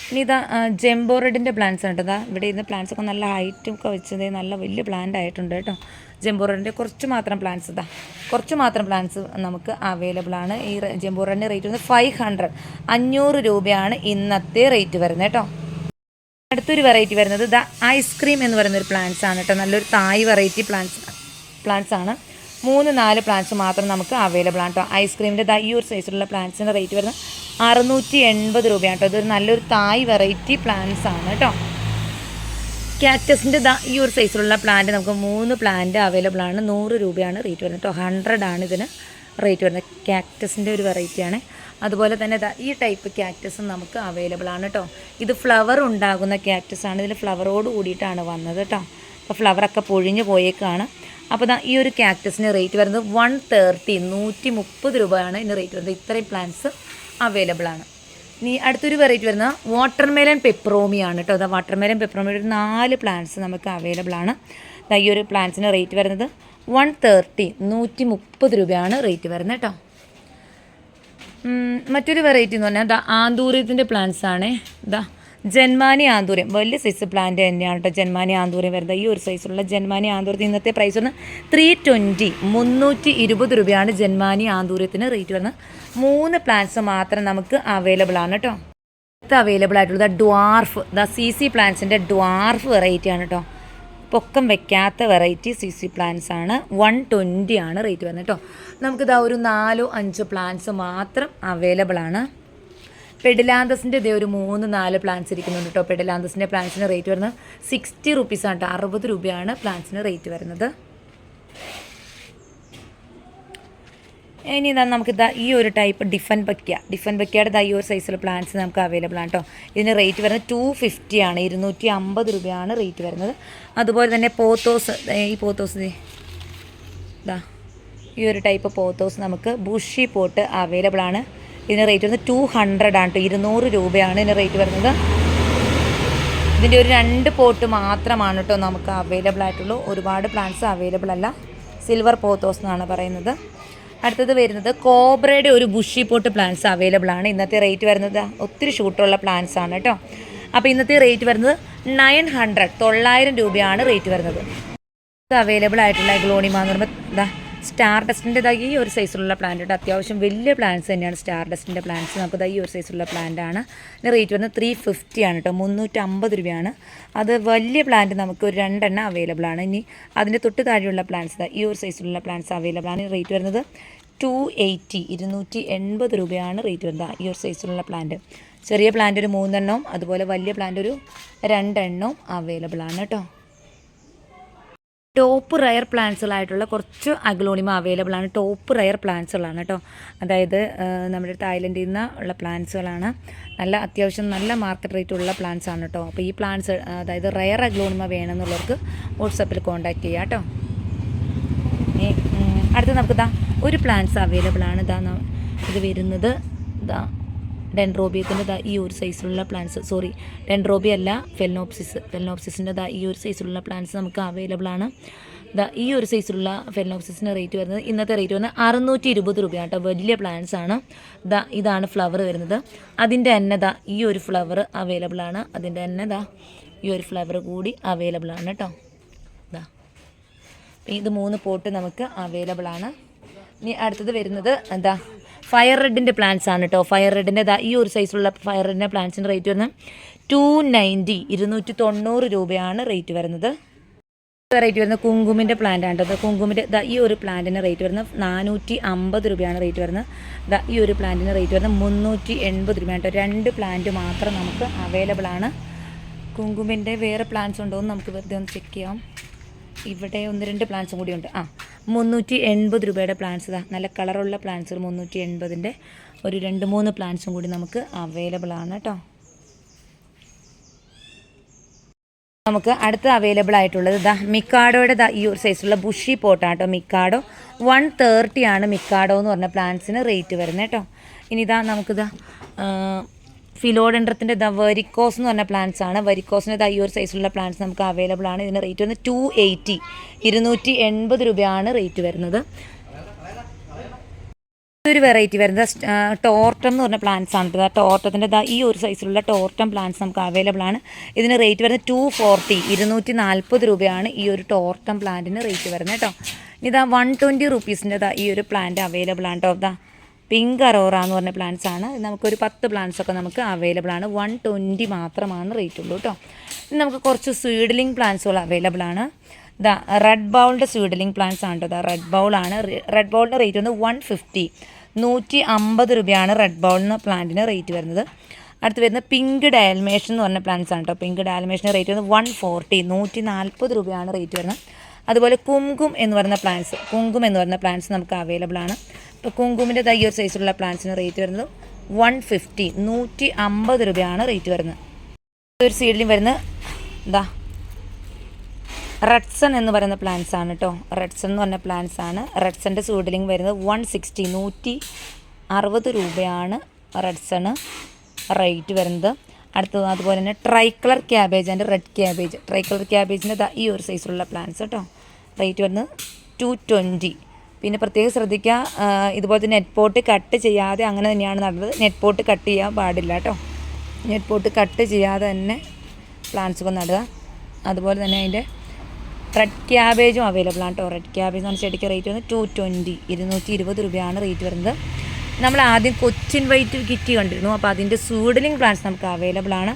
ഇനി ഇതാ ജംബോ റെഡിൻ്റെ പ്ലാന്റ്സ് ആണ് കേട്ടോ. ഇവിടെ ഇരുന്ന് പ്ലാന്റ്സ് ഒക്കെ നല്ല ഹൈറ്റും ഒക്കെ വെച്ചത് നല്ല വലിയ പ്ലാന്റ് ആയിട്ടുണ്ട് കേട്ടോ. ജംബോ റെഡിൻ്റെ കുറച്ച് മാത്രം പ്ലാന്റ്സ് നമുക്ക് അവൈലബിൾ ആണ്. ഈ ജംബോ റെഡിൻ്റെ റേറ്റ് വരുന്നത് 500 രൂപയാണ് ഇന്നത്തെ റേറ്റ് വരുന്നത് കേട്ടോ. അടുത്തൊരു വെറൈറ്റി വരുന്നത് ദ ഐസ്ക്രീം എന്ന് പറയുന്നൊരു പ്ലാന്റ്സ് ആണ് കേട്ടോ. നല്ലൊരു തായ് വെറൈറ്റി പ്ലാന്റ്സ് ആണ്. 3-4 പ്ലാന്റ്സ് മാത്രം നമുക്ക് അവൈലബിൾ ആണ് കേട്ടോ. ഐസ്ക്രീമിൻ്റെ ഈ ഒരു സൈസിലുള്ള പ്ലാന്റ്സിൻ്റെ റേറ്റ് വരുന്നത് 680 രൂപയാണ് കേട്ടോ. ഇതൊരു നല്ലൊരു തായ് വെറൈറ്റി പ്ലാന്റ്സ് ആണ് കേട്ടോ. കാക്ടസിൻ്റെ ഈ ഒരു സൈസിലുള്ള പ്ലാന്റ് നമുക്ക് 3 പ്ലാന്റ് അവൈലബിൾ ആണ്. 100 രൂപയാണ് റേറ്റ് വരുന്നത് കേട്ടോ. 100 ആണ് ഇതിന് റേറ്റ് വരുന്നത്. കാക്ടസിൻ്റെ ഒരു വെറൈറ്റിയാണ്. അതുപോലെ തന്നെ ഈ ടൈപ്പ് കാക്ടസും നമുക്ക് അവൈലബിൾ ആണ് കേട്ടോ. ഇത് ഫ്ലവർ ഉണ്ടാകുന്ന കാക്ടസ് ആണ്. ഇതിൽ ഫ്ലവറോട് കൂടിയിട്ടാണ് വന്നത് കേട്ടോ. അപ്പോൾ ഫ്ലവറൊക്കെ പൊഴിഞ്ഞ് പോയേക്കാണ്. അപ്പോൾ ഈ ഒരു കാക്ടസിന് റേറ്റ് വരുന്നത് 130, 130 രൂപയാണ് ഇതിന് റേറ്റ് വരുന്നത്. ഇത്രയും പ്ലാന്റ്സ് അവൈലബിൾ ആണ്. ഇനി അടുത്തൊരു വെറൈറ്റി വരുന്നത് വാട്ടർമെലൺ പെപ്രോമിയാണ് കേട്ടോ. വാട്ടർമെലൺ പെപ്രോമിയുടെ 4 പ്ലാന്റ്സ് നമുക്ക് അവൈലബിൾ ആണ്. ഈ ഒരു പ്ലാന്റ്സിന് റേറ്റ് വരുന്നത് 130, 130 രൂപയാണ് റേറ്റ് വരുന്നത് കേട്ടോ. മറ്റൊരു വെറൈറ്റി എന്ന് പറഞ്ഞാൽ ആന്തൂര്യത്തിൻ്റെ പ്ലാന്റ്സ് ആണ്. ജന്മാനി ആന്തൂര്യം വലിയ സൈസ് പ്ലാന്റ് തന്നെയാണ് കേട്ടോ. ജന്മാനി ആന്തൂര്യം വരുന്നത് ഈ ഒരു സൈസുള്ള ജന്മാനി ആന്തൂര്യത്തിന് ഇന്നത്തെ പ്രൈസ് വരുന്നത് 320, 320 രൂപയാണ് ജന്മാനി ആന്തൂര്യത്തിന് റേറ്റ് വരുന്നത്. 3 പ്ലാന്റ്സ് മാത്രം നമുക്ക് അവൈലബിൾ ആണ് കേട്ടോ. അവൈലബിൾ ആയിട്ടുള്ളത് ഡ്വാർഫ് CC പ്ലാന്റ്സിൻ്റെ ഡ്വാർഫ് വെറൈറ്റി ആണ് കേട്ടോ. പൊക്കം വെക്കാത്ത വെറൈറ്റി CC പ്ലാന്റ്സ് ആണ്. 120 ആണ് റേറ്റ് വരുന്നത് കേട്ടോ. നമുക്കിതാ ഒരു 4-5 പ്ലാന്റ്സ് മാത്രം അവൈലബിൾ ആണ്. പെഡിലാന്തസിൻ്റെ ഒരു 3-4 പ്ലാന്റ്സ് ഇരിക്കുന്നുണ്ട് കേട്ടോ. പെഡിലാന്തസിൻ്റെ പ്ലാന്റ്സിന് റേറ്റ് വരുന്നത് 60 റുപ്പീസാണ് കേട്ടോ. 60 രൂപയാണ് പ്ലാന്റ്സിന് റേറ്റ് വരുന്നത്. ഇനി നമുക്കിതാ ഈ ഒരു ടൈപ്പ് ഡിഫൻ ബക്കിയുടെ ഈ ഒരു സൈസിലുള്ള പ്ലാന്റ്സ് നമുക്ക് അവൈലബിൾ ആണ് കേട്ടോ. ഇതിന് റേറ്റ് വരുന്നത് 250 ആണ്. 250 രൂപയാണ് റേറ്റ് വരുന്നത്. അതുപോലെ തന്നെ പോത്തോസ്, ഈ പോത്തോസ് ഈ ഒരു ടൈപ്പ് പോത്തോസ് നമുക്ക് ബുഷി പോട്ട് അവൈലബിൾ ആണ്. ഇതിന് റേറ്റ് വരുന്നത് 200 ആണ് കേട്ടോ. 200 രൂപയാണ് ഇതിന് റേറ്റ് വരുന്നത്. ഇതിൻ്റെ ഒരു 2 പോട്ട് മാത്രമാണ് കേട്ടോ നമുക്ക് അവൈലബിൾ ആയിട്ടുള്ളൂ. ഒരുപാട് പ്ലാന്റ്സ് അവൈലബിൾ അല്ല. സിൽവർ പോത്തോസ് എന്നാണ് പറയുന്നത്. അടുത്തത് വരുന്നത് കോബ്രയുടെ ഒരു ബുഷി പോട്ട് പ്ലാന്റ്സ് അവൈലബിൾ ആണ്. ഇന്നത്തെ റേറ്റ് വരുന്നത് ഒത്തിരി ഷൂട്ടുള്ള പ്ലാന്റ്സ് ആണ് കേട്ടോ. അപ്പോൾ ഇന്നത്തെ റേറ്റ് വരുന്നത് 900 രൂപയാണ് റേറ്റ് വരുന്നത്. ഇത് അവൈലബിൾ ആയിട്ടുള്ള ഗ്ലോണിമ എന്ന് പറയുമ്പോൾ സ്റ്റാർ ഡസ്റ്റിൻ്റെ ഈ ഒരു സൈസിലുള്ള പ്ലാന്റ് കേട്ടോ. അത്യാവശ്യം വലിയ പ്ലാന്റ്സ് തന്നെയാണ് സ്റ്റാർ ഡസ്റ്റിൻ്റെ പ്ലാന്റ്സ്. നമുക്ക് ഈ ഒരു സൈസിലുള്ള പ്ലാന്റ് ആണ്. ഇതിന് റേറ്റ് വരുന്നത് 350 ആണ് കേട്ടോ. 350 രൂപയാണ്. അത് വലിയ പ്ലാന്റ് നമുക്ക് ഒരു 2 എണ്ണം അവൈലബിൾ ആണ്. ഇനി അതിൻ്റെ തൊട്ട് താഴെയുള്ള പ്ലാന്റ്സ് ഈ ഒരു സൈസിലുള്ള പ്ലാന്റ്സ് അവൈലബിൾ ആണ്. റേറ്റ് വരുന്നത് 280, 280 രൂപയാണ് റേറ്റ് വരുന്നത്. ഈ ഒരു സൈസിലുള്ള പ്ലാന്റ്. ചെറിയ പ്ലാന്റ് ഒരു 3 എണ്ണവും അതുപോലെ വലിയ പ്ലാന്റ് ഒരു 2 എണ്ണവും അവൈലബിൾ ആണ് കേട്ടോ. ടോപ്പ് റയർ പ്ലാന്റ്സുകളായിട്ടുള്ള കുറച്ച് അഗ്ലോണിമ അവൈലബിൾ ആണ്. ടോപ്പ് റയർ പ്ലാന്റ്സുകളാണ് കേട്ടോ. അതായത് നമ്മുടെ തായ്ലൻഡിൽ നിന്ന് ഉള്ള പ്ലാന്റ്സുകളാണ്. അത്യാവശ്യം നല്ല മാർക്കറ്റ് റേറ്റ് ഉള്ള പ്ലാന്റ്സ് ആണ് കേട്ടോ. അപ്പോൾ ഈ പ്ലാന്റ്സ് അതായത് റയർ അഗ്ലോണിമ വേണമെന്നുള്ളവർക്ക് വാട്സപ്പിൽ കോൺടാക്റ്റ് ചെയ്യാം കേട്ടോ. അടുത്ത് നമുക്ക് ഒരു പ്ലാന്റ്സ് അവൈലബിൾ ആണ്. ഇത് വരുന്നത് ഡെൻഡ്രോബിയത്തിൻ്റെ ഈ ഒരു സൈസിലുള്ള പ്ലാന്റ്സ്, ഡെൻഡ്രോബിയ അല്ല, ഫെലനോപ്സിസിൻ്റെ ഈ ഒരു സൈസിലുള്ള പ്ലാന്റ്സ് നമുക്ക് അവൈലബിൾ ആണ്. ഈ ഒരു സൈസിലുള്ള ഫെലനോപ്സിസിൻ്റെ റേറ്റ് വരുന്നത് ഇന്നത്തെ റേറ്റ് വരുന്നത് 620 രൂപയാണ് കേട്ടോ. വലിയ പ്ലാന്റ്സ് ആണ്. ഇതാണ് ഫ്ലവർ വരുന്നത്. അതിൻ്റെ തന്നെ ഈ ഒരു ഫ്ലവർ അവൈലബിൾ ആണ്. അതിൻ്റെ തന്നെ ഈ ഒരു ഫ്ലവർ കൂടി അവൈലബിൾ ആണ് കേട്ടോ. ഇത് 3 പോട്ട് നമുക്ക് അവൈലബിൾ ആണ്. ഇനി അടുത്തത് വരുന്നത് ഫയർ റെഡിൻ്റെ പ്ലാന്റ്സ് ആണ് കേട്ടോ. ഫയർ റെഡിൻ്റെ ഈ ഒരു സൈസിലുള്ള ഫയർ റെഡിൻ്റെ പ്ലാന്റ്സിൻ്റെ റേറ്റ് വരുന്നത് 290, 290 രൂപയാണ് റേറ്റ് വരുന്നത്. റേറ്റ് വരുന്നത് കുങ്കുമിൻ്റെ പ്ലാന്റ് ആണ് കേട്ടോ. കുങ്കുമിൻ്റെ ഈ ഒരു പ്ലാന്റിന് റേറ്റ് വരുന്നത് 450 രൂപയാണ് റേറ്റ് വരുന്നത്. ഈ ഒരു പ്ലാന്റിന് റേറ്റ് വരുന്നത് 380 രൂപയാണ് കേട്ടോ. 2 പ്ലാന്റ് മാത്രം നമുക്ക് അവൈലബിൾ ആണ്. കുങ്കുമിൻ്റെ വേറെ പ്ലാന്റ്സ് ഉണ്ടോ എന്ന് നമുക്ക് വെറുതെ ഒന്ന് ചെക്ക് ചെയ്യാം. ഇവിടെ 1-2 പ്ലാന്റ്സും കൂടി ഉണ്ട്. 380 രൂപയുടെ പ്ലാന്റ്സ്. നല്ല കളറുള്ള പ്ലാന്റ്സ് 380ൻ്റെ ഒരു 2-3 പ്ലാന്റ്സും കൂടി നമുക്ക് അവൈലബിൾ ആണ് കേട്ടോ. നമുക്ക് അടുത്ത അവൈലബിൾ ആയിട്ടുള്ളത് മിക്കാഡോയുടെ ഈ ഒരു സൈസുള്ള ബുഷി പോട്ടാണ് കേട്ടോ. മിക്കാഡോ 130 ആണ് മിക്കാഡോ എന്ന് പറഞ്ഞ പ്ലാന്റ്സിന് റേറ്റ് വരുന്നത് കേട്ടോ. ഇനി നമുക്കിത് ഫിലോഡെൻഡ്രത്തിൻ്റെ വെരിക്കോസ് എന്ന് പറഞ്ഞ പ്ലാന്റ്സ് ആണ്. വെരിക്കോസിൻ്റെ ഈ ഒരു സൈസിലുള്ള പ്ലാന്റ്സ് നമുക്ക് അവൈലബിൾ ആണ്. ഇതിന് റേറ്റ് വരുന്നത് 280, 280 രൂപയാണ് റേറ്റ് വരുന്നത്. ഒരു വെറൈറ്റി വരുന്നത് ടോർട്ടം എന്ന് പറഞ്ഞ പ്ലാന്റ്സ് ആണ് കേട്ടോ. ടോർട്ടത്തിൻ്റെ ഈ ഒരു സൈസിലുള്ള ടോർട്ടം പ്ലാന്റ്സ് നമുക്ക് അവൈലബിൾ ആണ്. ഇതിന് റേറ്റ് വരുന്നത് 240, 240 രൂപയാണ് ഈ ഒരു ടോർട്ടം പ്ലാന്റിന് റേറ്റ് വരുന്നത് കേട്ടോ. ഇതാ 120 റുപ്പീസിൻ്റെ ഈ ഒരു പ്ലാന്റ് അവൈലബിൾ ആണ് കേട്ടോ. ഇതാ പിങ്ക് അറോറ എന്ന് പറഞ്ഞ പ്ലാന്റ്സ് ആണ്. നമുക്കൊരു 10 പ്ലാന്റ്സ് ഒക്കെ നമുക്ക് അവൈലബിൾ ആണ്. 120 മാത്രമാണ് റേറ്റ് ഉള്ളൂ കേട്ടോ. ഇനി നമുക്ക് കുറച്ച് സ്വീഡ്ലിംഗ് പ്ലാന്റ്സുകൾ അവൈലബിൾ ആണ്. ഇതാ റെഡ് ബൗളിൻ്റെ സ്വീഡ്ലിംഗ് പ്ലാന്റ്സ് ആണ് കേട്ടോ. ഇതാ റെഡ് ബൗളാണ്. റെഡ് ബൗളിൻ്റെ റേറ്റ് വന്ന് 150, 150 രൂപയാണ് റെഡ് ബൗളിന് പ്ലാന്റിന് റേറ്റ് വരുന്നത്. അടുത്ത് വരുന്നത് പിങ്ക് ഡയൽമേഷൻ എന്ന് പറഞ്ഞ പ്ലാന്റ്സ് ആണ് കേട്ടോ. പിങ്ക് ഡയൽമേഷൻ്റെ റേറ്റ് വന്ന് 140, 140 രൂപയാണ് റേറ്റ് വരുന്നത്. അതുപോലെ കുങ്കും എന്ന് പറയുന്ന പ്ലാന്റ്സ് നമുക്ക് അവൈലബിൾ ആണ്. ഇപ്പോൾ കുങ്കുമിൻ്റെ ഈ ഒരു സൈസിലുള്ള പ്ലാന്റ്സിന് റേറ്റ് വരുന്നത് 150, 150 രൂപയാണ് റേറ്റ് വരുന്നത്. ഒരു സീഡിലും വരുന്നത് എന്താ റെഡ്സൺ എന്ന് പറയുന്ന പ്ലാന്റ്സ് ആണ് കേട്ടോ. റെഡ്സൺ എന്ന് പറഞ്ഞ പ്ലാന്റ്സ് ആണ്. റെഡ്സൻ്റെ സീഡ്ലിംഗ് വരുന്നത് 160, 160 രൂപയാണ് റെഡ്സണ് റേറ്റ് വരുന്നത്. അടുത്തത് അതുപോലെ തന്നെ tricolour cabbage and red cabbage. Tricolour ക്യാബേജിൻ്റെ ഈ ഒരു സൈസിലുള്ള പ്ലാന്റ്സ് കേട്ടോ. റേറ്റ് വരുന്നത് 220. പിന്നെ പ്രത്യേകം ശ്രദ്ധിക്കുക, ഇതുപോലത്തെ നെറ്റ് പോട്ട് കട്ട് ചെയ്യാതെ അങ്ങനെ തന്നെയാണ് നടുന്നത്. നെറ്റ് പോട്ട് കട്ട് ചെയ്യാൻ പാടില്ല കേട്ടോ. നെറ്റ് പോട്ട് കട്ട് ചെയ്യാതെ തന്നെ പ്ലാന്റ്സൊക്കെ നടുക. അതുപോലെ തന്നെ അതിൻ്റെ റെഡ് ക്യാബേജും അവൈലബിൾ ആണ് കേട്ടോ. റെഡ് ക്യാബേജ് എന്ന് പറഞ്ഞ ചെടിക്ക് റേറ്റ് വരുന്നത് 220, 220 രൂപയാണ് റേറ്റ് വരുന്നത്. നമ്മൾ ആദ്യം കൊച്ചിൻ വൈറ്റ് കിറ്റ് കണ്ടിരുന്നു. അപ്പോൾ അതിൻ്റെ സൂഡലിംഗ് പ്ലാന്റ്സ് നമുക്ക് അവൈലബിൾ ആണ്.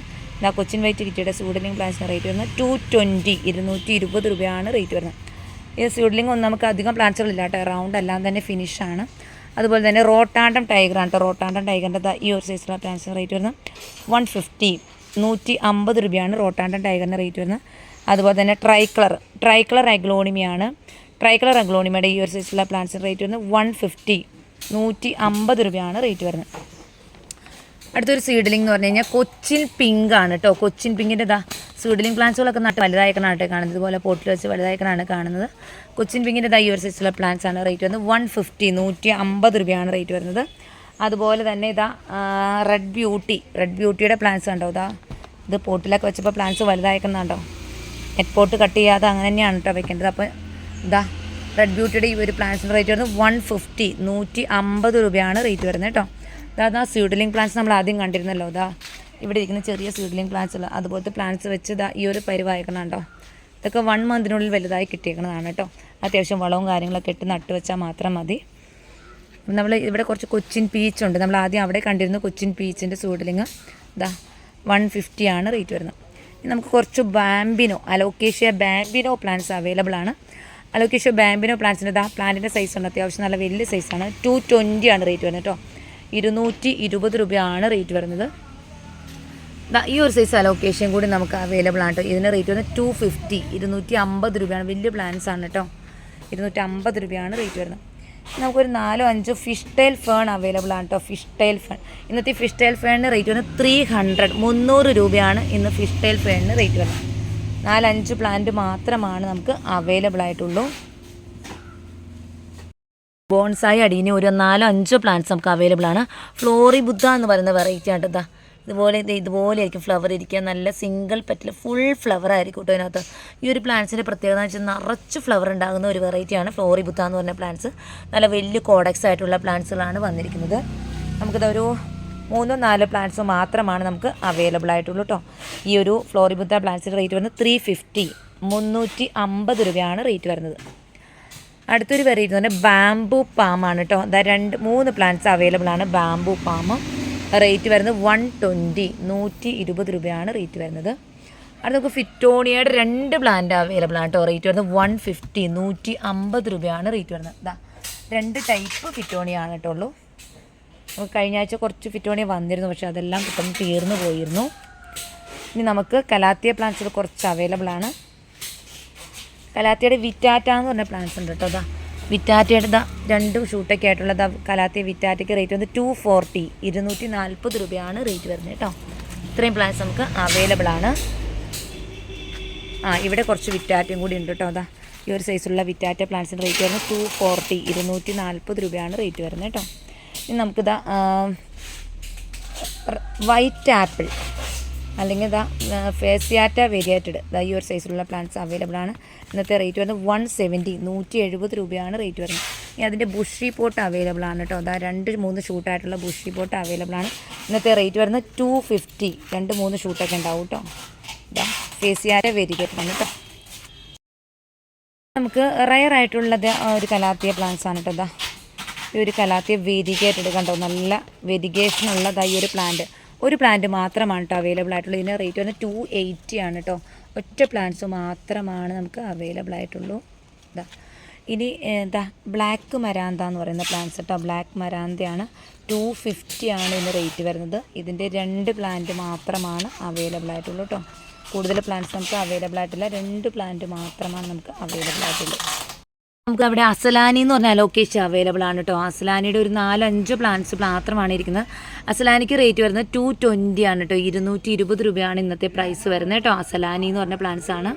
കൊച്ചിൻ വൈറ്റ് കിറ്റിയുടെ സൂഡലിംഗ് പ്ലാന്റ്സിന് റേറ്റ് വരുന്നത് 220, 220 രൂപയാണ് റേറ്റ് വരുന്നത്. ഈ സീഡ്ലിംഗ് ഒന്നും നമുക്ക് അധികം പ്ലാന്റ്സുകളില്ല കേട്ടോ. റൗണ്ട് എല്ലാം തന്നെ ഫിനിഷാണ്. അതുപോലെ തന്നെ റോട്ടാണ്ടം ടൈഗറാണ് കേട്ടോ. റോട്ടാണ്ടം ടൈഗറിൻ്റെ ഈ ഒരു സൈസിലുള്ള പ്ലാന്റ്സിന് റേറ്റ് വരുന്നത് 150, 150 രൂപയാണ് റോട്ടാണ്ടം ടൈഗറിൻ്റെ റേറ്റ് വരുന്നത്. അതുപോലെ തന്നെ ട്രൈക്കളർ അഗ്ലോണിമയാണ്. ട്രൈക്കളർ അഗ്ലോണിമയുടെ ഈ ഒരു സൈസിലുള്ള പ്ലാന്റ്സിന് റേറ്റ് വരുന്നത് 150, 150 രൂപയാണ് റേറ്റ് വരുന്നത്. അടുത്തൊരു സീഡ്ലിംഗ് എന്ന് പറഞ്ഞു കഴിഞ്ഞാൽ കൊച്ചിൻ പിങ്ക് ആണ് കേട്ടോ. കൊച്ചിൻ പിങ്കിൻ്റെ സീഡ്ലിംഗ് പ്ലാന്റ്സുകളൊക്കെ നട്ട് വലുതായിക്കണാണ് കാണുന്നത്. ഇതുപോലെ പോട്ടിൽ വെച്ച് വലുതായിക്കണാണ് കാണുന്നത്. കൊച്ചിൻ പിങ്കിൻ്റെ ഈ ഒരു സൈസിലുള്ള പ്ലാന്റ്സ് ആണ്. റേറ്റ് വരുന്നത് 150, 150 രൂപയാണ് റേറ്റ് വരുന്നത്. അതുപോലെ തന്നെ റെഡ് ബ്യൂട്ടിയുടെ പ്ലാന്റ്സ് കണ്ടോ. ഇത് പോട്ടിലൊക്കെ വെച്ചപ്പോൾ പ്ലാന്റ്സ് വലുതായിക്കുന്നുണ്ടോ. നെറ്റ് പോട്ട് കട്ട് ചെയ്യാതെ അങ്ങനെ തന്നെയാണ് കേട്ടോ വെക്കേണ്ടത്. അപ്പോൾ റെഡ് ബ്യൂട്ടിയുടെ ഈ ഒരു പ്ലാന്റ്സിൻ്റെ റേറ്റ് വരുന്നത് 150, 150 രൂപയാണ് റേറ്റ് വരുന്നത് കേട്ടോ. സീഡ്ലിംഗ് പ്ലാന്റ്സ് നമ്മൾ ആദ്യം കണ്ടിരുന്നല്ലോ. ഇവിടെ ഇരിക്കുന്ന ചെറിയ സീഡ്ലിംഗ് പ്ലാന്റ്സ് ഉള്ള അതുപോലത്തെ പ്ലാന്റ്സ് വെച്ച് ഈ ഒരു പരിവായിക്കണം കേട്ടോ. ഇതൊക്കെ 1 മന്തിനുള്ളിൽ വലുതായി കിട്ടിയേക്കുന്നതാണ് കേട്ടോ. അത്യാവശ്യം വളവും കാര്യങ്ങളൊക്കെ ഇട്ട് നട്ട് വെച്ചാൽ മാത്രം മതി. നമ്മൾ ഇവിടെ കുറച്ച് കൊച്ചിൻ പീച്ചുണ്ട്. നമ്മൾ ആദ്യം അവിടെ കണ്ടിരുന്നു കൊച്ചിൻ പീച്ചിൻ്റെ സീഡ്ലിംഗ്. 150 ആണ് റേറ്റ് വരുന്നത്. നമുക്ക് കുറച്ച് അലോക്കേഷ്യ ബാമ്പിനോ പ്ലാന്റ്സ് അവൈലബിൾ ആണ്. അലോക്കേഷ്യ ബാമ്പിനോ പ്ലാന്റ്സിൻ്റെ പ്ലാന്റിൻ്റെ സൈസ് ഉണ്ട്. അത്യാവശ്യം നല്ല വലിയ സൈസാണ്. 220 ആണ് റേറ്റ് വരുന്നത് കേട്ടോ. 220 രൂപയാണ് റേറ്റ് വരുന്നത്. ഈ ഒരു സൈസ് അലോക്കേഷൻ കൂടി നമുക്ക് അവൈലബിൾ ആണ് കേട്ടോ. ഇതിന് റേറ്റ് വരുന്നത് 250, 250 രൂപയാണ്. വലിയ പ്ലാന്റ്സ് ആണ് കേട്ടോ. 250 രൂപയാണ് റേറ്റ് വരുന്നത്. നമുക്കൊരു 4-5 ഫിഷ് ടൈൽ ഫേൺ അവൈലബിൾ ആണ് കേട്ടോ. ഫിഷ് ടൈൽ ഫേൺ ഇന്നത്തെ ഫിഷ് ടൈൽ ഫേണിന് റേറ്റ് വരുന്നത് 300 രൂപയാണ് ഇന്ന് ഫിഷ് ടൈൽ ഫേണിന് റേറ്റ് വരുന്നത്. 4-5 പ്ലാന്റ് മാത്രമാണ് നമുക്ക് അവൈലബിൾ ആയിട്ടുള്ളൂ. ബോൺസായി അടീനെ ഒരു 4-5 പ്ലാന്റ്സ് നമുക്ക് അവൈലബിൾ ആണ്. ഫ്ലോറി ബുദ്ധ എന്ന് പറയുന്ന വെറൈറ്റി ആണ് കേട്ടോ. ഇതുപോലെ ആയിരിക്കും ഫ്ലവർ ഇരിക്കുക. നല്ല സിംഗിൾ പെറ്റിൽ ഫുൾ ഫ്ലവർ ആയിരിക്കും കേട്ടോ ഇതിനകത്ത്. ഈ ഒരു പ്ലാന്റ്സിൻ്റെ പ്രത്യേകത എന്ന് വെച്ചാൽ നിറച്ച് ഫ്ലവർ ഉണ്ടാകുന്ന ഒരു വെറൈറ്റിയാണ് ഫ്ലോറി ബുദ്ധ എന്ന് പറഞ്ഞ പ്ലാന്റ്സ്. നല്ല വലിയ കോഡക്സ് ആയിട്ടുള്ള പ്ലാന്റ്സുകളാണ് വന്നിരിക്കുന്നത്. നമുക്കിതൊരു 3-4 പ്ലാന്റ്സ് മാത്രമാണ് നമുക്ക് അവൈലബിൾ ആയിട്ടുള്ളൂ കേട്ടോ. ഈ ഒരു ഫ്ലോറി ബുദ്ധ പ്ലാന്റ്സിൻ്റെ റേറ്റ് വരുന്നത് 350, 350 രൂപയാണ് റേറ്റ് വരുന്നത്. അടുത്തൊരു വെറൈറ്റി എന്ന് പറഞ്ഞാൽ ബാംബു പാമാണ് കേട്ടോ. 2-3 പ്ലാന്റ്സ് അവൈലബിൾ ആണ്. ബാംബു പാം റേറ്റ് വരുന്നത് 120, 120 രൂപയാണ് റേറ്റ് വരുന്നത്. അടുത്ത നമുക്ക് ഫിറ്റോണിയയുടെ 2 പ്ലാന്റ് അവൈലബിൾ ആണ് കേട്ടോ. റേറ്റ് വരുന്നത് 150, 150 രൂപയാണ് റേറ്റ് വരുന്നത്. 2 ടൈപ്പ് ഫിറ്റോണിയാണ് കേട്ടോ ഉള്ളൂ. നമുക്ക് കഴിഞ്ഞ ആഴ്ച കുറച്ച് ഫിറ്റോണിയ വന്നിരുന്നു, പക്ഷേ അതെല്ലാം പെട്ടെന്ന് തീർന്നു പോയിരുന്നു. ഇനി നമുക്ക് കലാത്തിയ പ്ലാന്റ്സുകൾ കുറച്ച് അവൈലബിൾ ആണ്. കലാത്തിയുടെ വിറ്റാറ്റ എന്ന് പറഞ്ഞ പ്ലാന്റ്സ് ഉണ്ട് കേട്ടോ. വിറ്റാറ്റയുടെ 2 ഷൂട്ടൊക്കെ ആയിട്ടുള്ള കലാത്തിയ വിറ്റാറ്റയ്ക്ക് റേറ്റ് വന്ന് 240, 240 രൂപയാണ് റേറ്റ് വരുന്നത് കേട്ടോ. ഇത്രയും പ്ലാന്റ്സ് നമുക്ക് അവൈലബിൾ ആണ്. ഇവിടെ കുറച്ച് വിറ്റാറ്റയും കൂടി ഉണ്ട് കേട്ടോ. ഈ ഒരു സൈസുള്ള വിറ്റാറ്റ പ്ലാന്റ്സിൻ്റെ റേറ്റ് വരുന്നത് 240, 240 രൂപയാണ് റേറ്റ് വരുന്നത് കേട്ടോ. ഇനി നമുക്കിതാ വൈറ്റ് ആപ്പിൾ അല്ലെങ്കിൽ ഇതാ ഫേസിയാറ്റ വേരിയേറ്റഡ് ഈ ഒരു സൈസിലുള്ള പ്ലാന്റ്സ് അവൈലബിൾ ആണ്. ഇന്നത്തെ റേറ്റ് വരുന്നത് 170, 170 രൂപയാണ് റേറ്റ് വരുന്നത്. ഇനി അതിൻ്റെ ബുഷി പോട്ട് അവൈലബിൾ ആണ് കേട്ടോ. അതാ 2-3 ഷൂട്ടായിട്ടുള്ള ബുഷി പോട്ട് അവൈലബിൾ ആണ്. ഇന്നത്തെ റേറ്റ് വരുന്നത് 250, 2-3 ഷൂട്ടൊക്കെ ഉണ്ടാവും കേട്ടോ. ഇതാ ഫേസിയാറ്റ വേരിയേറ്റഡ് ആണ് കേട്ടോ. നമുക്ക് റയർ ആയിട്ടുള്ളത് ഒരു കലാത്തിയ പ്ലാന്റ്സ് ആണ് കേട്ടോ. ഈ ഒരു കലാത്തിയ വെരിഗേറ്റഡ് കണ്ടോ, നല്ല വെരിഗേഷൻ ഉള്ളതായി ഒരു പ്ലാന്റ്. ഒരു പ്ലാന്റ് മാത്രമാണ് കേട്ടോ അവൈലബിൾ ആയിട്ടുള്ളൂ. ഇതിൻ്റെ റേറ്റ് വന്ന് 280 ആണ് കേട്ടോ. ഒറ്റ പ്ലാന്റ്സ് മാത്രമാണ് നമുക്ക് അവൈലബിൾ ആയിട്ടുള്ളൂ. ഇതാ ഇനി ബ്ലാക്ക് മരാന്ത എന്ന് പറയുന്ന പ്ലാന്റ്സ് കേട്ടോ. ബ്ലാക്ക് മരാന്തയാണ് 250 ആണ് ഇതിൻ്റെ റേറ്റ് വരുന്നത്. ഇതിൻ്റെ 2 പ്ലാന്റ് മാത്രമാണ് അവൈലബിൾ ആയിട്ടുള്ളൂ കേട്ടോ. കൂടുതൽ പ്ലാന്റ്സ് നമുക്ക് അവൈലബിൾ ആയിട്ടില്ല. 2 പ്ലാന്റ് മാത്രമാണ് നമുക്ക് അവൈലബിൾ ആയിട്ടുള്ളൂ. നമുക്ക് അവിടെ അസലാനി എന്ന് പറഞ്ഞ അലോക്കേഷൻ അവൈലബിൾ ആണ് കേട്ടോ. അസലാനിയുടെ ഒരു 4-5 പ്ലാന്റ്സ് മാത്രമാണ് ഇരിക്കുന്നത്. അസലാനിക്ക് റേറ്റ് വരുന്നത് 220 ആണ് കേട്ടോ. 220 രൂപയാണ് ഇന്നത്തെ പ്രൈസ് വരുന്നത് കേട്ടോ. അസലാനി എന്ന് പറഞ്ഞ പ്ലാന്റ്സ് ആണ്.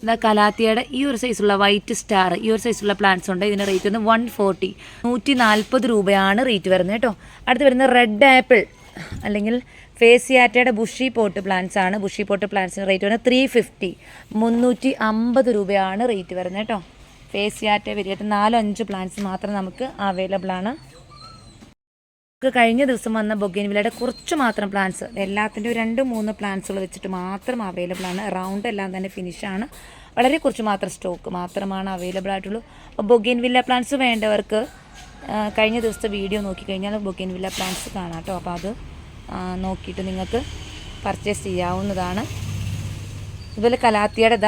ഇതാ കലാത്തിയുടെ ഈ ഒരു സൈസുള്ള വൈറ്റ് സ്റ്റാർ ഈ ഒരു സൈസുള്ള പ്ലാന്റ്സ് ഉണ്ട്. ഇതിൻ്റെ റേറ്റ് വരുന്നത് 140, 140 രൂപയാണ് റേറ്റ് വരുന്നത് കേട്ടോ. അടുത്ത് വരുന്നത് റെഡ് ആപ്പിൾ അല്ലെങ്കിൽ ഫേസിയാറ്റയുടെ ബുഷി പോട്ട് പ്ലാന്റ്സ് ആണ്. ബുഷി പോട്ട് പ്ലാന്റ്സിന് റേറ്റ് വരുന്നത് 350, 350 രൂപയാണ് റേറ്റ് വരുന്നത് കേട്ടോ. ഫേസിയാറ്റ വെരിയേറ്റ് 4-5 പ്ലാന്റ്സ് മാത്രം നമുക്ക് അവൈലബിൾ ആണ്. നമുക്ക് കഴിഞ്ഞ ദിവസം വന്ന ബൊഗെയിൻവില്ലയുടെ കുറച്ച് മാത്രം പ്ലാന്റ്സ്, എല്ലാത്തിൻ്റെ 2-3 പ്ലാന്റ്സുകൾ വെച്ചിട്ട് മാത്രം അവൈലബിൾ ആണ്. റൗണ്ട് എല്ലാം തന്നെ ഫിനിഷാണ്. വളരെ കുറച്ച് മാത്രം സ്റ്റോക്ക് മാത്രമാണ് അവൈലബിൾ ആയിട്ടുള്ളൂ. അപ്പോൾ ബൊഗെയിൻവില്ല പ്ലാന്റ്സ് വേണ്ടവർക്ക് കഴിഞ്ഞ ദിവസത്തെ വീഡിയോ നോക്കിക്കഴിഞ്ഞാൽ ബൊഗെയിൻവില്ല പ്ലാന്റ്സ് കാണാം കേട്ടോ. അപ്പോൾ അത് നോക്കിയിട്ട് നിങ്ങൾക്ക് പർച്ചേസ് ചെയ്യാവുന്നതാണ്. ഇതുപോലെ കലാത്തിയുടെ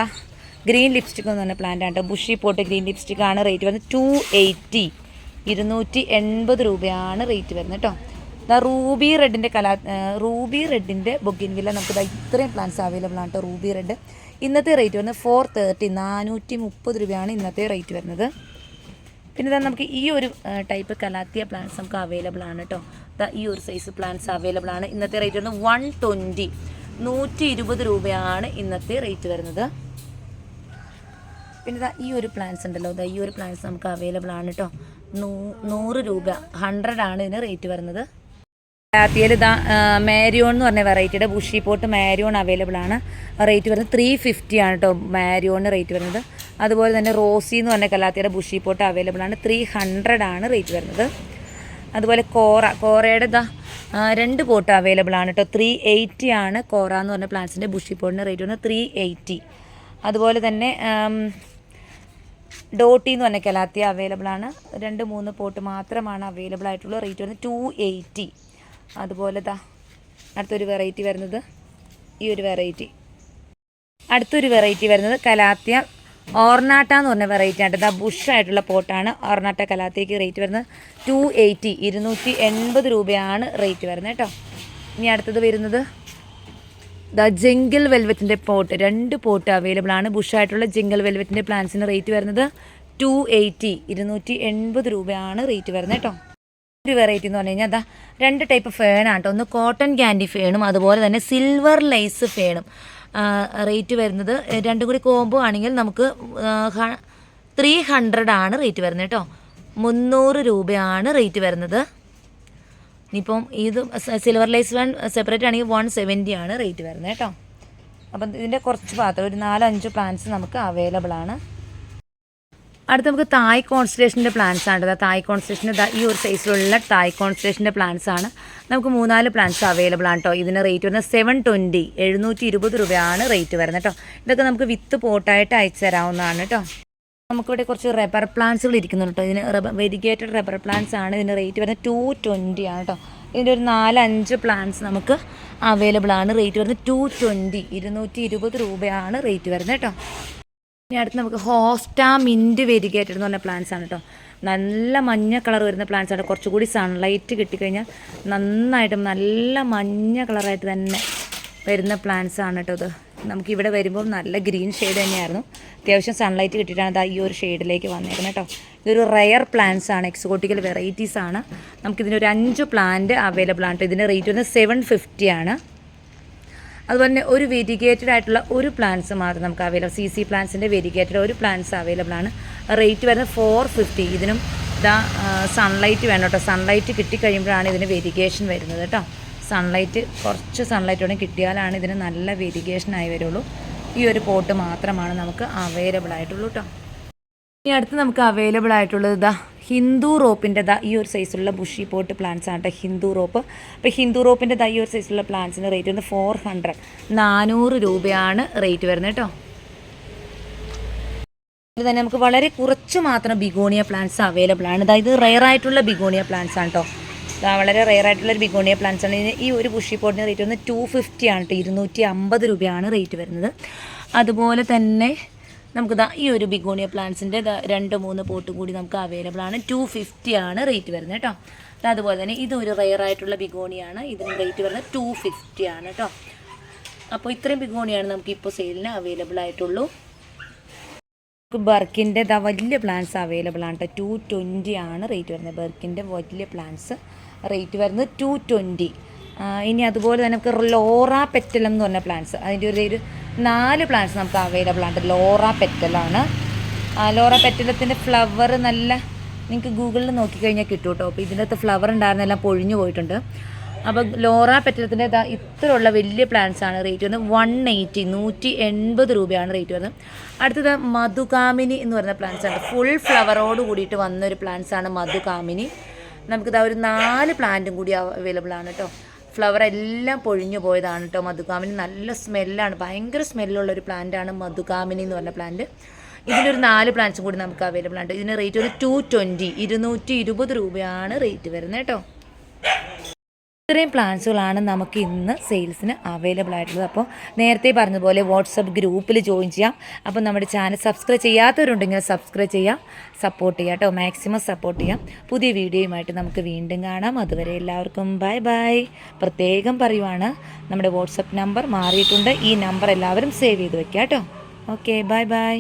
ഗ്രീൻ ലിപ്സ്റ്റിക് എന്ന് പറഞ്ഞ പ്ലാന്റ് ആണ്. ബുഷി പോട്ട് ഗ്രീൻ ലിപ്സ്റ്റിക് ആണ്. റേറ്റ് വരുന്നത് 280, 280 രൂപയാണ് റേറ്റ് വരുന്നത് കേട്ടോ. റൂബി റെഡിൻ്റെ ബൊഗെയിൻവില്ല നമുക്ക് ഇത്രയും പ്ലാന്റ്സ് അവൈലബിൾ ആണ് കേട്ടോ. റൂബി റെഡ് ഇന്നത്തെ റേറ്റ് വരുന്നത് 430, 430 രൂപയാണ് ഇന്നത്തെ റേറ്റ് വരുന്നത്. പിന്നെ നമുക്ക് ഈ ഒരു ടൈപ്പ് കലാത്തിയ പ്ലാന്റ്സ് നമുക്ക് അവൈലബിൾ ആണ് കേട്ടോ. ഈ ഒരു സൈസ് പ്ലാന്റ്സ് അവൈലബിൾ ആണ്. ഇന്നത്തെ റേറ്റ് വരുന്നത് 120, 120 രൂപയാണ് ഇന്നത്തെ റേറ്റ് വരുന്നത്. പിന്നെ ഈ ഒരു പ്ലാന്റ്സ് ഉണ്ടല്ലോ, ഈ ഒരു പ്ലാന്റ്സ് നമുക്ക് അവൈലബിൾ ആണ് കേട്ടോ. 100 രൂപ, 100 ആണ് ഇതിന് റേറ്റ് വരുന്നത്. കലാത്തിയയിൽ മാരിയോൺ എന്ന് പറഞ്ഞ വെറൈറ്റിയുടെ ബുഷി പോട്ട് മാരിയോൺ അവൈലബിൾ ആണ്. റേറ്റ് വരുന്നത് 350 ആണ് കേട്ടോ മാരിയോണിന് റേറ്റ് വരുന്നത്. അതുപോലെ തന്നെ റോസി എന്ന് പറഞ്ഞ കലാത്തിയുടെ ബുഷി പോട്ട് അവൈലബിൾ ആണ്. 300 ആണ് റേറ്റ് വരുന്നത്. അതുപോലെ കോറയുടെ 2 പോട്ട് അവൈലബിൾ ആണ് കേട്ടോ. 380 ആണ് കോറ എന്ന് പറഞ്ഞ പ്ലാന്റ്സിൻ്റെ ബുഷി പോട്ടിന് റേറ്റ് വരുന്നത് 380. അതുപോലെ തന്നെ ഡോട്ടി എന്ന് പറഞ്ഞ കലാത്തിയ അവൈലബിൾ ആണ്. 2-3 പോട്ട് മാത്രമാണ് അവൈലബിൾ ആയിട്ടുള്ളൂ. റേറ്റ് വരുന്നത് 280. അതുപോലെ അടുത്തൊരു വെറൈറ്റി വരുന്നത് ഈ ഒരു വെറൈറ്റി. അടുത്തൊരു വെറൈറ്റി വരുന്നത് കലാത്തിയ ഓർണാട്ട എന്ന് പറഞ്ഞ വെറൈറ്റി ആണ്. ബുഷായിട്ടുള്ള പോട്ടാണ് ഓർണാട്ട കലാത്തിയക്ക് റേറ്റ് വരുന്നത് 280, 280 രൂപയാണ് റേറ്റ് വരുന്നത് കേട്ടോ. ഇനി അടുത്തത് വരുന്നത് ജംഗിൾ വെൽവെറ്റിൻ്റെ പോട്ട്, 2 പോട്ട് അവൈലബിൾ ആണ്. ബുഷായിട്ടുള്ള ജംഗിൾ വെൽവെറ്റിൻ്റെ പ്ലാന്റ്സിന് റേറ്റ് വരുന്നത് 280, 280 രൂപയാണ് റേറ്റ് വരുന്നത് കേട്ടോ. ഒരു വെറൈറ്റി എന്ന് പറഞ്ഞു കഴിഞ്ഞാൽ 2 ടൈപ്പ് ഫേണാണ് കേട്ടോ. ഒന്ന് കോട്ടൺ ക്യാൻഡി ഫേണും അതുപോലെ തന്നെ സിൽവർ ലൈസ് ഫേണും. റേറ്റ് വരുന്നത് 2 കൂടി കോംബോ ആണെങ്കിൽ നമുക്ക് 300 ആണ് റേറ്റ് വരുന്നത് കേട്ടോ. 300 രൂപയാണ് റേറ്റ് വരുന്നത്. ഇനിയിപ്പം ഇത് സിൽവർ ലൈസ് ഫേൺ സെപ്പറേറ്റ് ആണെങ്കിൽ 170 ആണ് റേറ്റ് വരുന്നത് കേട്ടോ. അപ്പം ഇതിൻ്റെ കുറച്ച് പാത്രം ഒരു 4-5 പ്ലാന്റ്സ് നമുക്ക് അവൈലബിൾ ആണ്. അടുത്ത് നമുക്ക് തായ് കോൺസ്റ്റലേഷൻ്റെ പ്ലാന്റ്സ് ആണ്. തായ് കോൺസ്റ്റലേഷൻ്റെ ഈ ഒരു സൈസിലുള്ള തായ് കോൺസ്റ്റലേഷൻ്റെ പ്ലാന്റ്സ് ആണ്. നമുക്ക് 3-4 പ്ലാന്റ്സ് അവൈലബിൾ ആണ് കേട്ടോ. ഇതിന് റേറ്റ് വരുന്നത് 720, 720 രൂപയാണ് റേറ്റ് വരുന്നത് കേട്ടോ. ഇതൊക്കെ നമുക്ക് വിത്ത് പോട്ടായിട്ട് അയച്ചു തരാവുന്നതാണ് കേട്ടോ. നമുക്കിവിടെ കുറച്ച് റബ്ബർ പ്ലാന്റ്സുകൾ ഇരിക്കുന്നുണ്ട് കേട്ടോ. ഇതിന് വെരിഗേറ്റഡ് റബ്ബർ പ്ലാന്റ്സ് ആണ്. ഇതിന് റേറ്റ് വരുന്നത് 220 ആണ് കേട്ടോ. ഇതിൻ്റെ ഒരു 4-5 പ്ലാന്റ്സ് നമുക്ക് അവൈലബിൾ ആണ്. റേറ്റ് വരുന്നത് 220, 220 രൂപയാണ് റേറ്റ് വരുന്നത് കേട്ടോ. ഇനി അടുത്ത് നമുക്ക് ഹോസ്റ്റ മിൻറ്റ് വെരിഗേറ്റഡ് എന്ന് പറഞ്ഞ പ്ലാന്റ്സ് ആണ് കേട്ടോ. നല്ല മഞ്ഞ കളർ വരുന്ന പ്ലാന്റ്സ് ആണ്. കുറച്ചുകൂടി സൺലൈറ്റ് കിട്ടിക്കഴിഞ്ഞാൽ നന്നായിട്ടും നല്ല മഞ്ഞ കളറായിട്ട് തന്നെ വരുന്ന പ്ലാന്റ്സ് ആണ് കേട്ടോ. ഇത് നമുക്കിവിടെ വരുമ്പോൾ നല്ല ഗ്രീൻ ഷെയ്ഡ് തന്നെയായിരുന്നു. അത്യാവശ്യം സൺലൈറ്റ് കിട്ടിയിട്ടാണ് ഈ ഒരു ഷെയ്ഡിലേക്ക് വന്നേക്കുന്നത് കേട്ടോ. ഇതൊരു റയർ പ്ലാന്റ്സ് ആണ്, എക്സോട്ടിക്കൽ വെറൈറ്റീസ് ആണ്. നമുക്കിതിനൊരു 5 പ്ലാന്റ് അവൈലബിൾ ആണ് കേട്ടോ. ഇതിൻ്റെ റേറ്റ് വരുന്നത് 750 ആണ്. അതുപോലെ തന്നെ ഒരു വെരിഗേറ്റഡ് ആയിട്ടുള്ള ഒരു പ്ലാന്റ്സ് മാത്രം നമുക്ക് അവൈലബിൾ, CC പ്ലാന്റ്സിൻ്റെ വെരിഗേറ്റഡ് ഒരു പ്ലാന്റ്സ് അവൈലബിൾ ആണ്. റേറ്റ് വരുന്നത് 450. ഇതിനും സൺലൈറ്റ് വേണം കേട്ടോ. സൺലൈറ്റ് കിട്ടിക്കഴിയുമ്പോഴാണ് ഇതിന് വെരിഗേഷൻ വരുന്നത് കേട്ടോ. കുറച്ച് സൺലൈറ്റോടെ കിട്ടിയാലാണ് ഇതിന് നല്ല വെരിഗേഷനായി വരുള്ളൂ. ഈ ഒരു പോട്ട് മാത്രമാണ് നമുക്ക് അവൈലബിൾ ആയിട്ടുള്ളൂ കേട്ടോ. ഇനി അടുത്ത് നമുക്ക് അവൈലബിൾ ആയിട്ടുള്ളത് ഇതാ ഹിന്ദു റോപ്പിൻ്റെ ഈ ഒരു സൈസുള്ള ബുഷി പോട്ട് പ്ലാന്റ്സ് ആണ് കേട്ടോ, ഹിന്ദു റോപ്പ്. അപ്പോൾ ഹിന്ദു റോപ്പിൻ്റെ ഈ ഒരു സൈസുള്ള പ്ലാന്റ്സിന് റേറ്റ് വരുന്നത് 400 രൂപയാണ് റേറ്റ് വരുന്നത് കേട്ടോ. ഇത് തന്നെ നമുക്ക് വളരെ കുറച്ച് മാത്രം ബിഗോണിയ പ്ലാന്റ്സ് അവൈലബിൾ ആണ്. അതായത് റെയർ ആയിട്ടുള്ള ബിഗോണിയ പ്ലാന്റ്സ് ആണ് കേട്ടോ. വളരെ റെയർ ആയിട്ടുള്ളൊരു ബിഗോണിയ പ്ലാന്റ്സ് ആണ്. ഈ ഒരു ബുഷി പോട്ടിന് റേറ്റ് വരുന്നത് 250 ആണ് കേട്ടോ, 250 രൂപയാണ് റേറ്റ് വരുന്നത്. അതുപോലെ തന്നെ നമുക്ക് ഈ ഒരു ബിഗോണിയ പ്ലാന്റ്സിൻ്റെ 2-3 പോട്ടും കൂടി നമുക്ക് അവൈലബിൾ ആണ്. 250 ആണ് റേറ്റ് വരുന്നത് കേട്ടോ. അതുപോലെ തന്നെ ഇതൊരു റെയർ ആയിട്ടുള്ള ബിഗോണിയാണ്, ഇതിന് റേറ്റ് വരുന്നത് 250 ആണ് കേട്ടോ. അപ്പോൾ ഇത്രയും ബിഗോണിയാണ് നമുക്കിപ്പോൾ സെയിലിന് അവൈലബിൾ ആയിട്ടുള്ളൂ. ബർക്കിൻ്റെ വലിയ പ്ലാന്റ്സ് അവൈലബിൾ ആണ് കേട്ടോ. 220 ആണ് റേറ്റ് വരുന്നത്. ബർക്കിൻ്റെ വലിയ പ്ലാന്റ്സ് റേറ്റ് വരുന്നത് 220. ഇനി അതുപോലെ തന്നെ നമുക്ക് ലോറ പെറ്റലം എന്ന് പറഞ്ഞ പ്ലാന്റ്സ്, അതിൻ്റെ ഒരു 4 പ്ലാന്റ്സ് നമുക്ക് അവൈലബിൾ ആണ്. ലോറ പെറ്റലാണ്. ലോറ പെറ്റലത്തിൻ്റെ ഫ്ലവർ നല്ല, നിങ്ങൾക്ക് ഗൂഗിളിൽ നോക്കിക്കഴിഞ്ഞാൽ കിട്ടും കേട്ടോ. അപ്പോൾ ഇതിൻ്റെ അകത്ത് ഫ്ലവർ ഉണ്ടായിരുന്നെല്ലാം പൊഴിഞ്ഞു പോയിട്ടുണ്ട്. അപ്പോൾ ലോറ പെറ്റലത്തിൻ്റെ ഇത്രയുള്ള വലിയ പ്ലാന്റ്സ് ആണ് റേറ്റ് വരുന്നത് 180 രൂപയാണ് റേറ്റ് വരുന്നത്. അടുത്തത് മധുകാമിനി എന്ന് പറയുന്ന പ്ലാന്റ്സ് ആണ്. ഫുൾ ഫ്ലവറോട് കൂടിയിട്ട് വന്നൊരു പ്ലാന്റ്സ് ആണ് മധുകാമിനി. നമുക്കിത് ഒരു 4 പ്ലാന്റും കൂടി അവൈലബിൾ ആണ് കേട്ടോ. ഫ്ലവർ എല്ലാം പൊഴിഞ്ഞു പോയതാണ് കേട്ടോ. മധുകാമിനി നല്ല സ്മെല്ലാണ്, ഭയങ്കര സ്മെല്ലുള്ള ഒരു പ്ലാന്റാണ് മധുകാമിനി എന്ന് പറഞ്ഞ പ്ലാന്റ്. ഇതിനൊരു 4 പ്ലാന്റ്സും കൂടി നമുക്ക് അവൈലബിൾ ആണ്. ഇതിന് റേറ്റ് ഒരു 220 രൂപയാണ് റേറ്റ് വരുന്നത് കേട്ടോ. ഇത്രയും പ്ലാൻസുകളാണ് നമുക്ക് ഇന്ന് സെയിൽസിന് അവൈലബിൾ ആയിട്ടുള്ളത്. അപ്പോൾ നേരത്തെ പറഞ്ഞതുപോലെ വാട്സപ്പ് ഗ്രൂപ്പിൽ ജോയിൻ ചെയ്യാം. അപ്പോൾ നമ്മുടെ ചാനൽ സബ്സ്ക്രൈബ് ചെയ്യാത്തവരുണ്ടെങ്കിൽ സബ്സ്ക്രൈബ് ചെയ്യാം, സപ്പോർട്ട് ചെയ്യാം കേട്ടോ, മാക്സിമം സപ്പോർട്ട് ചെയ്യാം. പുതിയ വീഡിയോയുമായിട്ട് നമുക്ക് വീണ്ടും കാണാം. അതുവരെ എല്ലാവർക്കും ബൈ ബൈ. പ്രത്യേകം പറയുവാണ്, നമ്മുടെ വാട്സപ്പ് നമ്പർ മാറിയിട്ടുണ്ട്. ഈ നമ്പർ എല്ലാവരും സേവ് ചെയ്ത് വെക്കാം കേട്ടോ. Okay, bye bye.